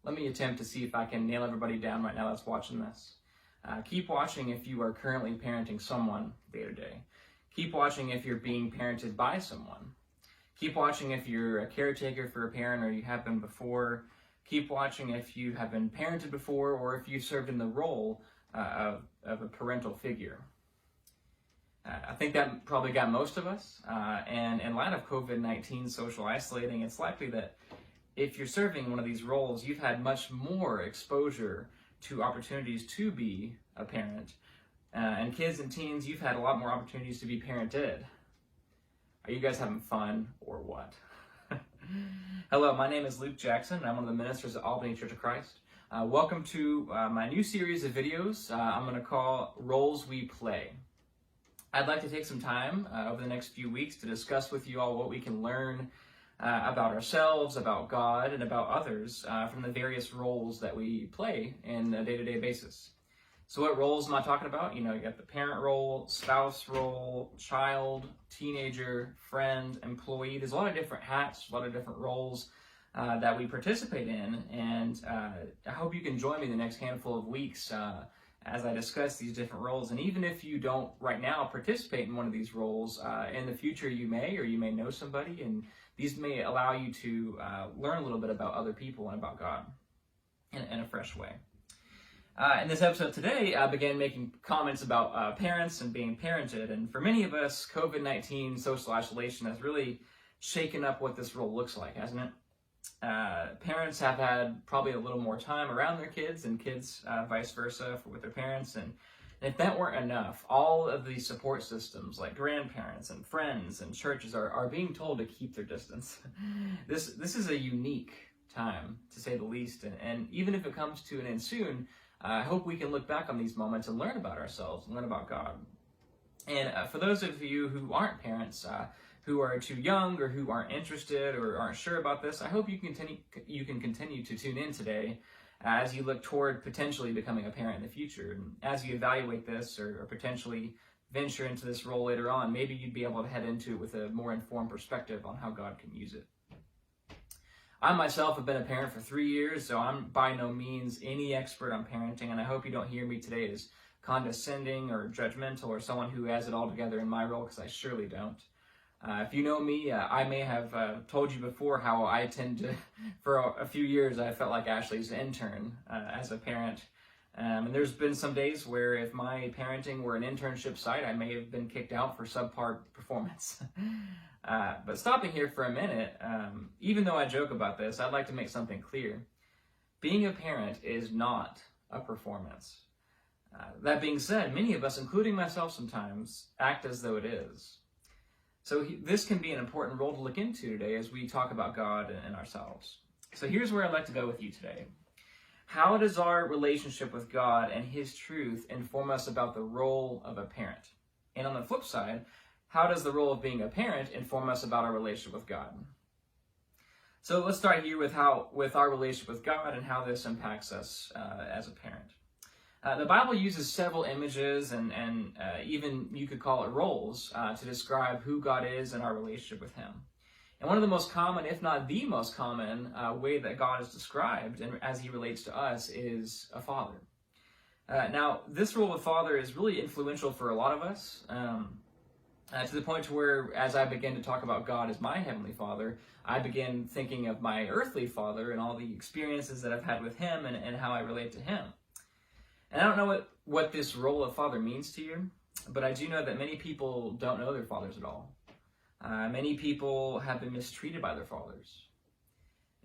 Let me attempt to see if I can nail everybody down right now that's watching this. Keep watching if you are currently parenting someone day to day. Keep watching if you're being parented by someone. Keep watching if you're a caretaker for a parent or you have been before. Keep watching if you have been parented before or if you served in the role of a parental figure. I think that probably got most of us. And in light of COVID-19 social isolating, it's likely that if you're serving one of these roles, you've had much more exposure to opportunities to be a parent. And kids and teens, you've had a lot more opportunities to be parented. Are you guys having fun or what? Hello, my name is Luke Jackson, and I'm one of the ministers at Albany Church of Christ. Welcome to my new series of videos I'm going to call Roles We Play. I'd like to take some time over the next few weeks to discuss with you all what we can learn about ourselves, about God, and about others from the various roles that we play in a day-to-day basis. So what roles am I talking about? You got the parent role, spouse role, child, teenager, friend, employee. There's a lot of different hats, a lot of different roles that we participate in. And I hope you can join me the next handful of weeks as I discuss these different roles. And even if you don't right now participate in one of these roles, in the future you may, or you may know somebody, and these may allow you to learn a little bit about other people and about God in a fresh way. In this episode today, I began making comments about parents and being parented. And for many of us, COVID-19 social isolation has really shaken up what this role looks like, hasn't it? Parents have had probably a little more time around their kids, and kids vice versa with their parents. And if that weren't enough, all of these support systems like grandparents and friends and churches are being told to keep their distance. This is a unique time, to say the least. And even if it comes to an end soon, I hope we can look back on these moments and learn about ourselves and learn about God. And for those of you who aren't parents, who are too young or who aren't interested or aren't sure about this, I hope you can continue to tune in today as you look toward potentially becoming a parent in the future. And as you evaluate this or potentially venture into this role later on, maybe you'd be able to head into it with a more informed perspective on how God can use it. I myself have been a parent for 3 years, so I'm by no means any expert on parenting, and I hope you don't hear me today as condescending or judgmental or someone who has it all together in my role, because I surely don't. If you know me, I may have told you before how I tend to, for a few years, I felt like Ashley's intern as a parent. And there's been some days where if my parenting were an internship site, I may have been kicked out for subpar performance. But stopping here for a minute, even though I joke about this, I'd like to make something clear. Being a parent is not a performance. That being said, many of us, including myself sometimes, act as though it is. So this can be an important role to look into today as we talk about God and ourselves. So here's where I'd like to go with you today. How does our relationship with God and His truth inform us about the role of a parent? And on the flip side, how does the role of being a parent inform us about our relationship with God? So let's start here with our relationship with God and how this impacts us as a parent. The Bible uses several images and even you could call it roles to describe who God is and our relationship with Him. And one of the most common, if not the most common, way that God is described and as He relates to us is a father. Now, this role of father is really influential for a lot of us. To the point to where, as I begin to talk about God as my Heavenly Father, I begin thinking of my earthly father and all the experiences that I've had with Him and how I relate to Him. And I don't know what this role of father means to you, but I do know that many people don't know their fathers at all. Many people have been mistreated by their fathers.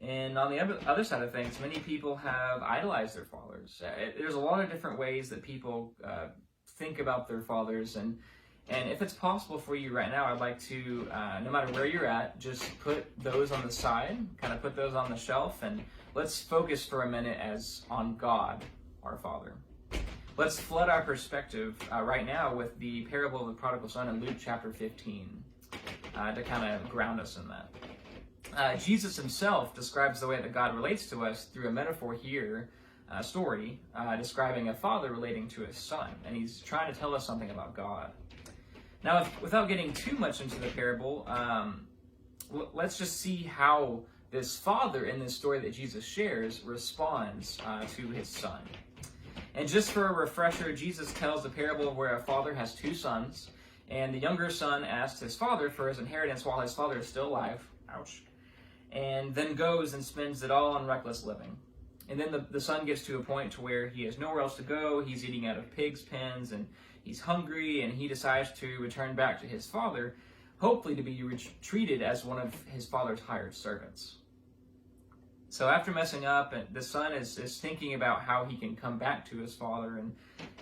And on the other side of things, many people have idolized their fathers. There's a lot of different ways that people think about their fathers, and if it's possible for you right now, I'd like to, no matter where you're at, just put those on the side, kind of put those on the shelf, and let's focus for a minute on God, our Father. Let's flood our perspective right now with the parable of the prodigal son in Luke chapter 15 to kind of ground us in that. Jesus Himself describes the way that God relates to us through a metaphor here, story, describing a father relating to his son, and He's trying to tell us something about God. Now, without getting too much into the parable, let's just see how this father in this story that Jesus shares responds to his son. And just for a refresher, Jesus tells the parable of where a father has two sons, and the younger son asks his father for his inheritance while his father is still alive, ouch, and then goes and spends it all on reckless living. And then the son gets to a point to where he has nowhere else to go, he's eating out of pigs' pens, and he's hungry, and he decides to return back to his father, hopefully to be treated as one of his father's hired servants. So after messing up, the son is thinking about how he can come back to his father, and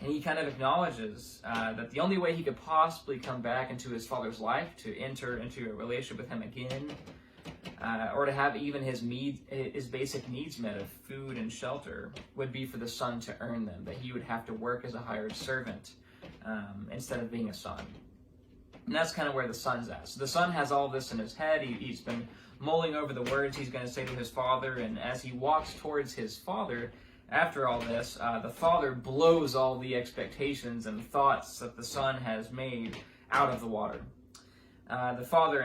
he kind of acknowledges that the only way he could possibly come back into his father's life, to enter into a relationship with him again, or to have even his basic needs met of food and shelter, would be for the son to earn them, that he would have to work as a hired servant instead of being a son. And that's kind of where the son's at. So the son has all this in his head. He's been mulling over the words he's going to say to his father, and as he walks towards his father, after all this, the father blows all the expectations and thoughts that the son has made out of the water. The father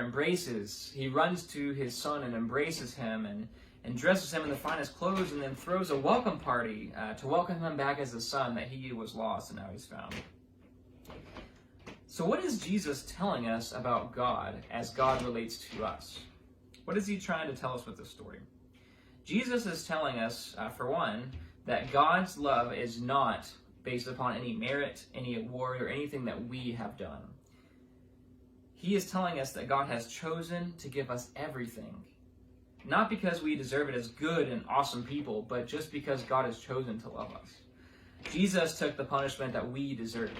he runs to his son and embraces him and dresses him in the finest clothes, and then throws a welcome party to welcome him back as the son that he was lost and now he's found. So what is Jesus telling us about God as God relates to us? What is he trying to tell us with this story? Jesus is telling us, for one, that God's love is not based upon any merit, any award, or anything that we have done. He is telling us that God has chosen to give us everything, not because we deserve it as good and awesome people, but just because God has chosen to love us. Jesus took the punishment that we deserved.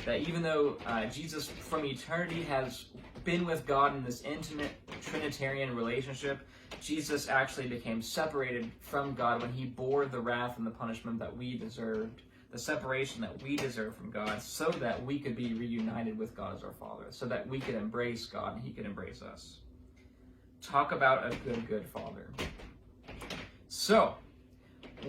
That even though Jesus from eternity has been with God in this intimate Trinitarian relationship, Jesus actually became separated from God when he bore the wrath and the punishment that we deserved, the separation that we deserve from God, so that we could be reunited with God as our Father, so that we could embrace God and he could embrace us. Talk about a good Father. So,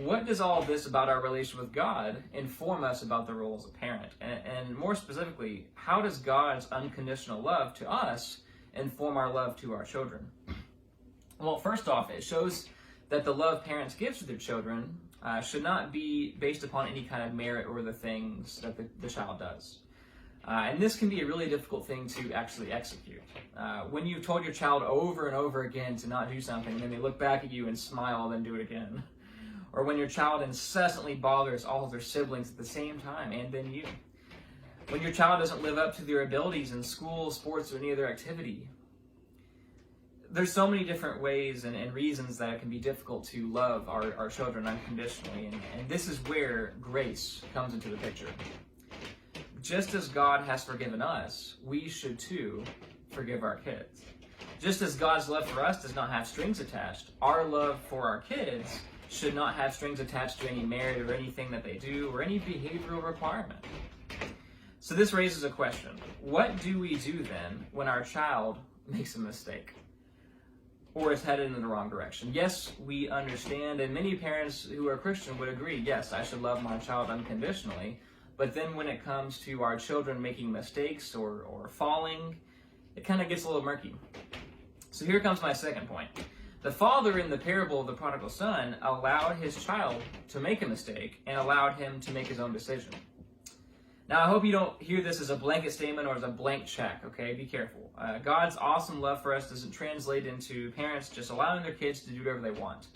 what does all this about our relation with God inform us about the role as a parent? And more specifically, how does God's unconditional love to us inform our love to our children? Well, first off, it shows that the love parents give to their children should not be based upon any kind of merit or the things that the child does. And this can be a really difficult thing to actually execute. When you've told your child over and over again to not do something, and then they look back at you and smile, then do it again. Or when your child incessantly bothers all of their siblings at the same time, and then you. When your child doesn't live up to their abilities in school, sports, or any other activity. There's so many different ways and reasons that it can be difficult to love our children unconditionally, and this is where grace comes into the picture. Just as God has forgiven us, we should too forgive our kids. Just as God's love for us does not have strings attached, our love for our kids should not have strings attached to any merit or anything that they do or any behavioral requirement. So this raises a question. What do we do then when our child makes a mistake or is headed in the wrong direction? Yes, we understand, and many parents who are Christian would agree, yes, I should love my child unconditionally, but then when it comes to our children making mistakes or falling, it kind of gets a little murky. So here comes my second point. The father in the parable of the prodigal son allowed his child to make a mistake and allowed him to make his own decision. Now, I hope you don't hear this as a blanket statement or as a blank check, okay? Be careful. God's awesome love for us doesn't translate into parents just allowing their kids to do whatever they want.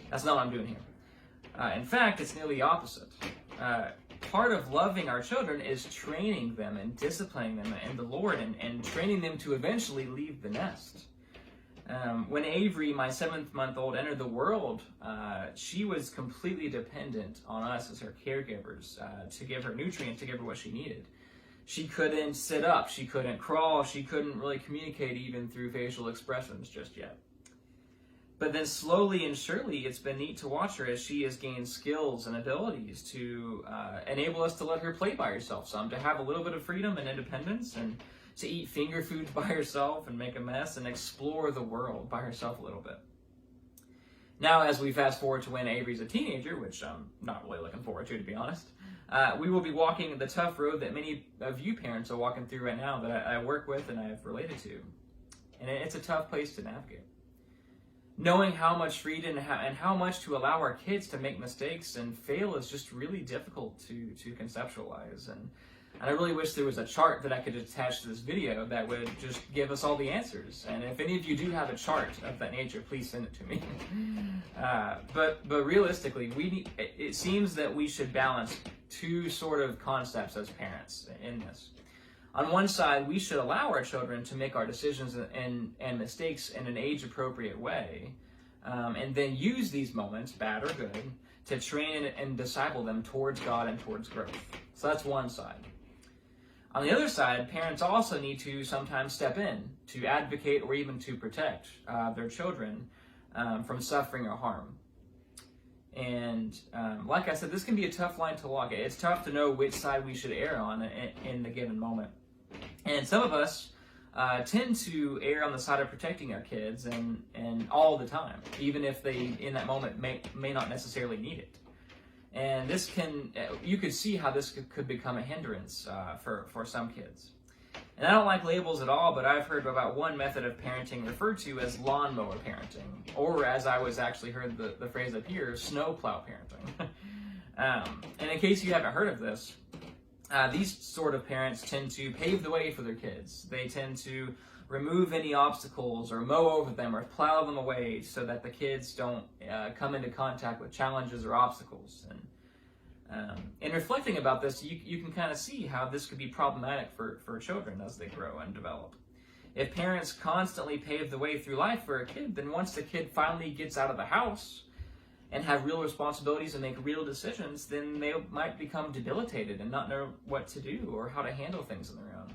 That's not what I'm doing here. In fact, it's nearly the opposite. Part of loving our children is training them and disciplining them in the Lord and training them to eventually leave the nest. When Avery, my 7-month-old, entered the world, she was completely dependent on us as her caregivers to give her nutrients, to give her what she needed. She couldn't sit up, she couldn't crawl, she couldn't really communicate even through facial expressions just yet. But then slowly and surely, it's been neat to watch her as she has gained skills and abilities to enable us to let her play by herself some, to have a little bit of freedom and independence, and to eat finger foods by herself and make a mess and explore the world by herself a little bit. Now, as we fast forward to when Avery's a teenager, which I'm not really looking forward to be honest, we will be walking the tough road that many of you parents are walking through right now that I work with and I have related to. And it's a tough place to navigate. knowing how much freedom and how much to allow our kids to make mistakes and fail is just really difficult to conceptualize. And I really wish there was a chart that I could attach to this video that would just give us all the answers. And if any of you do have a chart of that nature, please send it to me. But realistically, it seems that we should balance two sort of concepts as parents in this. On one side, we should allow our children to make our decisions and mistakes in an age-appropriate way, and then use these moments, bad or good, to train and disciple them towards God and towards growth. So that's one side. On the other side, parents also need to sometimes step in to advocate or even to protect their children from suffering or harm. And like I said, this can be a tough line to walk. It's tough to know which side we should err on in the given moment. And some of us tend to err on the side of protecting our kids and all the time, even if they, in that moment, may not necessarily need it. And this you could see how this could become a hindrance for some kids. And I don't like labels at all, but I've heard about one method of parenting referred to as lawnmower parenting, or as I was actually heard the phrase up here, snowplow parenting. And in case you haven't heard of this, these sort of parents tend to pave the way for their kids. They tend to remove any obstacles or mow over them or plow them away so that the kids don't come into contact with challenges or obstacles. And in reflecting about this, you can kind of see how this could be problematic for children as they grow and develop. If parents constantly pave the way through life for a kid, then once the kid finally gets out of the house and have real responsibilities and make real decisions, then they might become debilitated and not know what to do or how to handle things on their own.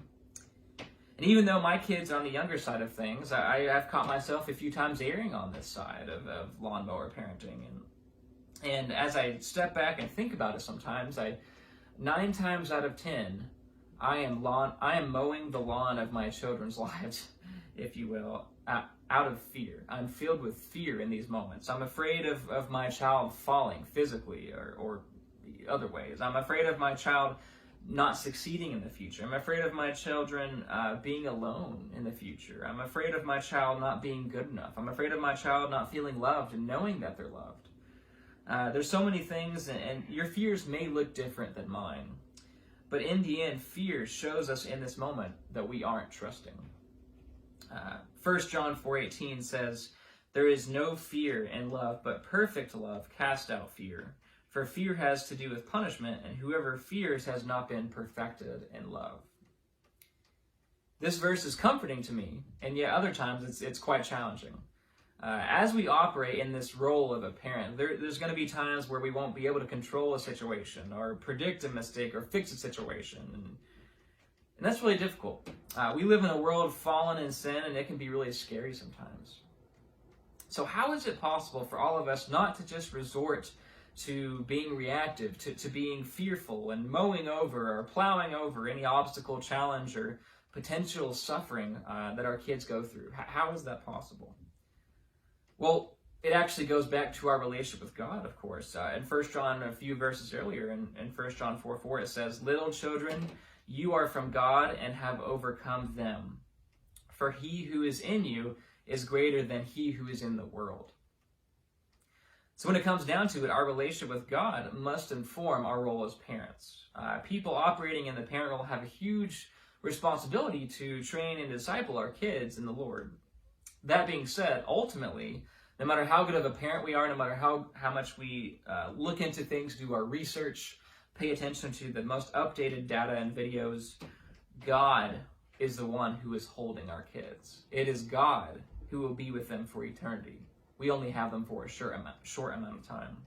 And even though my kids are on the younger side of things, I've caught myself a few times erring on this side of lawnmower parenting. And as I step back and think about it sometimes, 9 times out of 10, I am mowing the lawn of my children's lives, if you will, out of fear. I'm filled with fear in these moments. I'm afraid of my child falling physically or other ways. I'm afraid of my child not succeeding in the future. I'm afraid of my children being alone in the future. I'm afraid of my child not being good enough. I'm afraid of my child not feeling loved and knowing that they're loved. There's so many things, and your fears may look different than mine. But in the end, fear shows us in this moment that we aren't trusting. 1 John 4:18 says, "There is no fear in love, but perfect love casts out fear. For fear has to do with punishment, and whoever fears has not been perfected in love." This verse is comforting to me, and yet other times it's quite challenging. As we operate in this role of a parent, there's going to be times where we won't be able to control a situation or predict a mistake or fix a situation. And that's really difficult. We live in a world fallen in sin, and it can be really scary sometimes. So how is it possible for all of us not to just resort to being reactive, to being fearful and mowing over or plowing over any obstacle, challenge, or potential suffering that our kids go through? How is that possible? Well, it actually goes back to our relationship with God, of course. In 1 John, a few verses earlier, in 1 John 4:4, it says, "Little children, you are from God and have overcome them. For he who is in you is greater than he who is in the world." So when it comes down to it, our relationship with God must inform our role as parents. People operating in the parent role have a huge responsibility to train and disciple our kids in the Lord. That being said, ultimately, no matter how good of a parent we are, no matter how much we look into things, do our research, pay attention to the most updated data and videos, God is the one who is holding our kids. It is God who will be with them for eternity. We only have them for a short amount of time.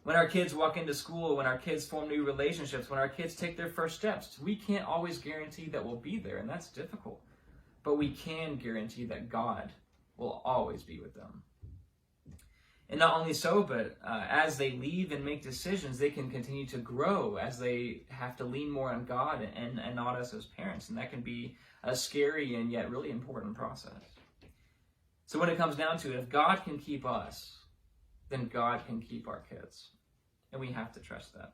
When our kids walk into school, when our kids form new relationships, when our kids take their first steps, we can't always guarantee that we'll be there, and that's difficult. But we can guarantee that God will always be with them. And not only so, but as they leave and make decisions, they can continue to grow as they have to lean more on God and not us as parents. And that can be a scary and yet really important process. So when it comes down to it, if God can keep us, then God can keep our kids. And we have to trust that.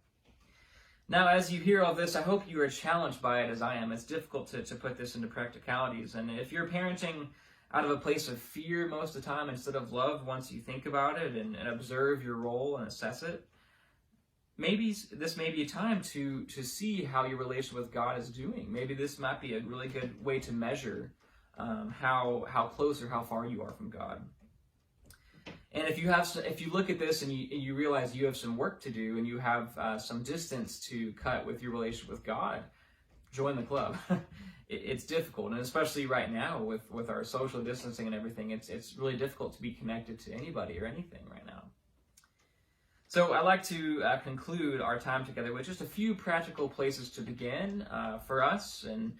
Now, as you hear all this, I hope you are challenged by it as I am. It's difficult to put this into practicalities. And if you're parenting out of a place of fear most of the time instead of love once you think about it and observe your role and assess it. Maybe this may be a time to see how your relation with God is doing. Maybe this might be a really good way to measure how close or how far you are from God. And if you look at this and you realize you have some work to do and you have some distance to cut with your relationship with God, join the club. It's difficult, and especially right now with our social distancing and everything, it's really difficult to be connected to anybody or anything right now. So I'd like to conclude our time together with just a few practical places to begin for us, and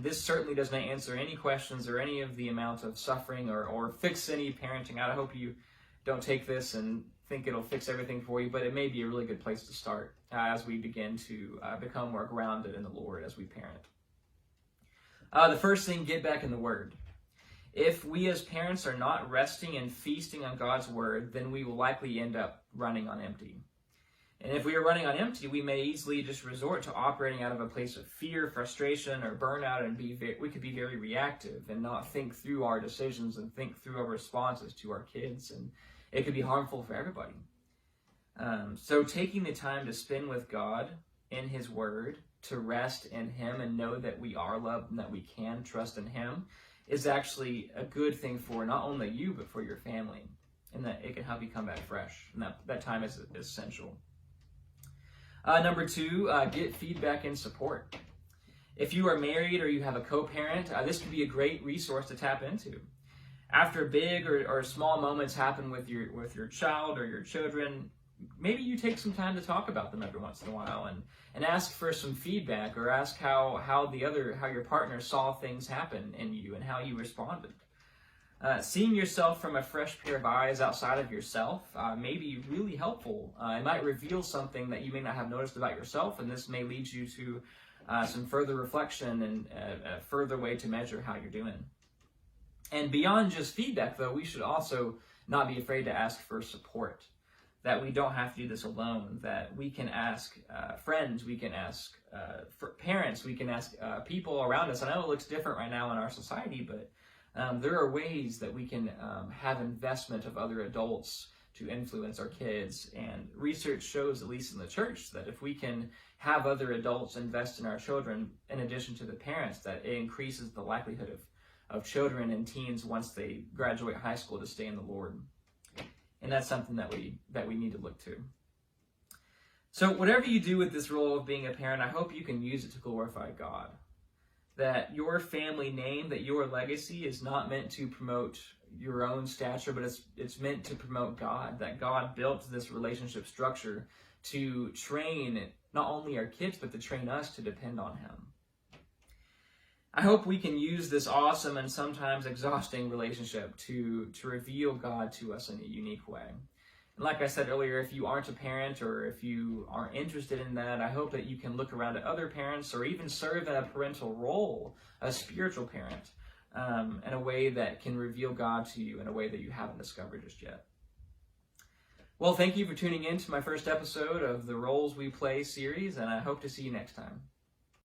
this certainly doesn't answer any questions or any of the amount of suffering or fix any parenting out. I hope you don't take this and think it'll fix everything for you, but it may be a really good place to start as we begin to become more grounded in the Lord as we parent. The first thing, get back in the Word. If we as parents are not resting and feasting on God's Word, then we will likely end up running on empty. And if we are running on empty, we may easily just resort to operating out of a place of fear, frustration, or burnout, and we could be very reactive and not think through our decisions and think through our responses to our kids, and it could be harmful for everybody. So taking the time to spend with God in His Word, to rest in Him and know that we are loved and that we can trust in Him, is actually a good thing for not only you, but for your family, and that it can help you come back fresh, and that time is essential. Number two, get feedback and support. If you are married or you have a co-parent, this could be a great resource to tap into. After big or small moments happen with your child or your children, maybe you take some time to talk about them every once in a while and ask for some feedback, or ask how your partner saw things happen in you and how you responded. Seeing yourself from a fresh pair of eyes outside of yourself may be really helpful. It might reveal something that you may not have noticed about yourself, and this may lead you to some further reflection and a further way to measure how you're doing. And beyond just feedback, though, we should also not be afraid to ask for support. That we don't have to do this alone, that we can ask friends, we can ask parents, we can ask people around us. I know it looks different right now in our society, but there are ways that we can have investment of other adults to influence our kids. And research shows, at least in the church, that if we can have other adults invest in our children, in addition to the parents, that it increases the likelihood of children and teens, once they graduate high school, to stay in the Lord. And that's something that we need to look to. So whatever you do with this role of being a parent, I hope you can use it to glorify God. That your family name, that your legacy is not meant to promote your own stature, but it's meant to promote God. That God built this relationship structure to train not only our kids, but to train us to depend on Him. I hope we can use this awesome and sometimes exhausting relationship to reveal God to us in a unique way. And like I said earlier, if you aren't a parent or if you aren't interested in that, I hope that you can look around at other parents or even serve in a parental role, a spiritual parent, in a way that can reveal God to you in a way that you haven't discovered just yet. Well, thank you for tuning in to my first episode of the Roles We Play series, and I hope to see you next time.